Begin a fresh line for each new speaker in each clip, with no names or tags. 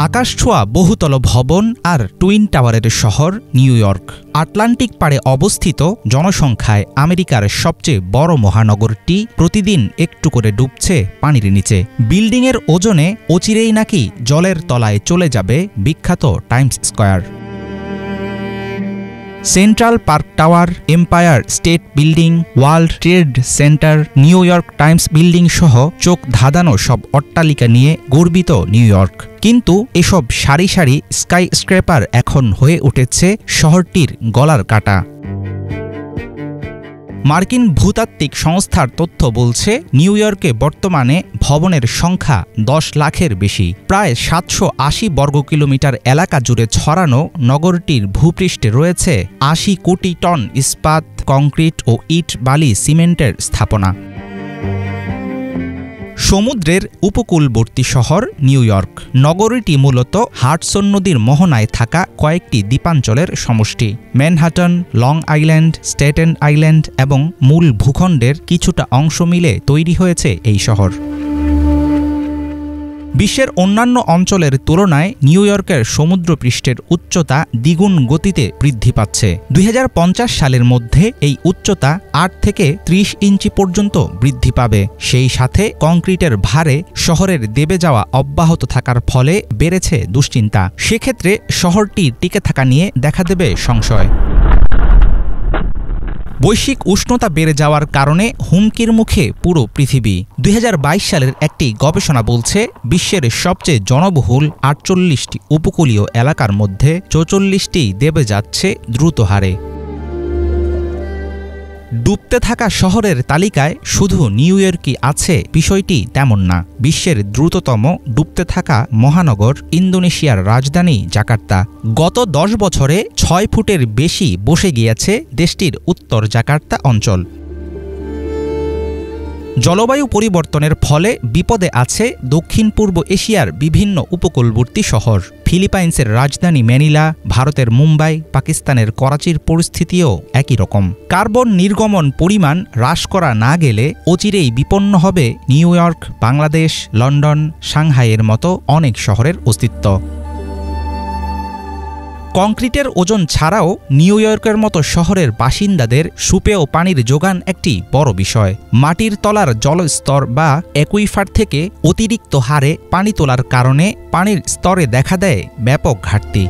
আকাশছোঁয়া বহুতল ভবন আর টুইন টাওয়ারের শহর নিউ ইয়র্ক। আটলান্টিক পাড়ে অবস্থিত, জনসংখ্যায় আমেরিকার সবচেয়ে বড় মহানগরটি প্রতিদিন একটু করে ডুবছে পানির নিচে। বিল্ডিংয়ের ওজনে অচিরেই নাকি জলের তলায় চলে যাবে বিখ্যাত Times square. Central park tower, empire state building, world trade centre, new York Times building সহ চোখ ধাঁধানো সব অট্টালিকা নিয়ে গর্বিত নিউ ইয়র্ক। কিন্তু এসব সারি সারি স্কাই স্ক্র্যাপার এখন হয়ে উঠেছে শহরটির গলার কাটা। মার্কিন ভূতাত্ত্বিক সংস্থার তথ্য বলছে, নিউ ইয়র্কে বর্তমানে ভবনের সংখ্যা 10 লাখের বেশি। প্রায় 780 বর্গ কিলোমিটার এলাকা জুড়ে ছড়ানো নগরটির ভূপৃষ্ঠে রয়েছে 80 কোটি টন ইস্পাত, কংক্রিট ও ইট, বালি, সিমেন্টের স্থাপনা। সমুদ্রের উপকূলবর্তী শহর নিউ ইয়র্ক। নগরীটি মূলত হাডসন নদীর মোহনায় থাকা কয়েকটি দ্বীপাঞ্চলের সমষ্টি। Manhattan, long island, Staten island এবং মূল ভূখণ্ডের কিছুটা অংশ মিলে তৈরি হয়েছে এই শহর। বিশ্বের অন্যান্য অঞ্চলের তুলনায় নিউ ইয়র্কের সমুদ্রপৃষ্ঠের উচ্চতা দ্বিগুণ গতিতে বৃদ্ধি পাচ্ছে। 2050 সালের মধ্যে এই উচ্চতা 8 থেকে 30 ইঞ্চি পর্যন্ত বৃদ্ধি পাবে। সেই সাথে কংক্রিটের ভারে শহরের দেবে যাওয়া অব্যাহত থাকার ফলে বেড়েছে দুশ্চিন্তা। সেক্ষেত্রে শহরটি টিকে থাকা নিয়ে দেখা দেবে সংশয়। বৈশ্বিক উষ্ণতা বেড়ে যাওয়ার কারণে হুমকির মুখে পুরো পৃথিবী। 2022 সালের একটি গবেষণা বলছে, বিশ্বের সবচেয়ে জনবহুল 48টি উপকূলীয় এলাকার মধ্যে 44টিই দেবে যাচ্ছে দ্রুত হারে। ডুবতে থাকা শহরের তালিকায় শুধু নিউ ইয়র্কই আছে, বিষয়টি তেমন না। বিশ্বের দ্রুততম ডুবতে থাকা মহানগর ইন্দোনেশিয়ার রাজধানী জাকার্তা। গত 10 বছরে 6 ফুটের বেশি বসে গিয়েছে দেশটির উত্তর জাকার্তা অঞ্চল। জলবায়ু পরিবর্তনের ফলে বিপদে আছে দক্ষিণ পূর্ব এশিয়ার বিভিন্ন উপকূলবর্তী শহর। ফিলিপাইন্সের রাজধানী ম্যানিলা, ভারতের মুম্বাই, পাকিস্তানের করাচির পরিস্থিতিও একই রকম। কার্বন নির্গমন পরিমাণ হ্রাস করা না গেলে অচিরেই বিপন্ন হবে নিউ ইয়র্ক, বাংলাদেশ, লন্ডন, সাংহাইয়ের মতো অনেক শহরের অস্তিত্ব। কংক্রিটের ওজন ছাড়াও নিউ ইয়র্কের মতো শহরের বাসিন্দাদের সুপেয় পানির যোগান একটি বড় বিষয়। মাটির তলার জলস্তর বা অ্যাকুইফার থেকে অতিরিক্ত হারে পানি তোলার কারণে পানির স্তরে দেখা দেয় ব্যাপক ঘাটতি।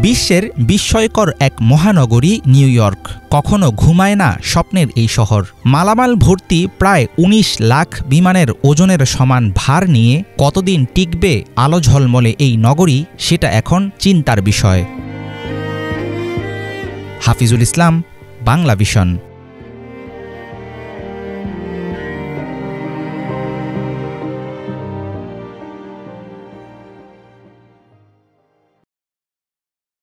বিশ্বের বিস্ময়কর এক মহানগরী নিউ ইয়র্ক। কখনো ঘুমায় না স্বপ্নের এই শহর। মালামাল ভর্তি প্রায় 19 লাখ বিমানের ওজনের সমান ভার নিয়ে কতদিন টিকবে আলো ঝলমলে এই নগরী, সেটা এখন চিন্তার বিষয়। হাফিজুল ইসলাম, বাংলা ভিশন।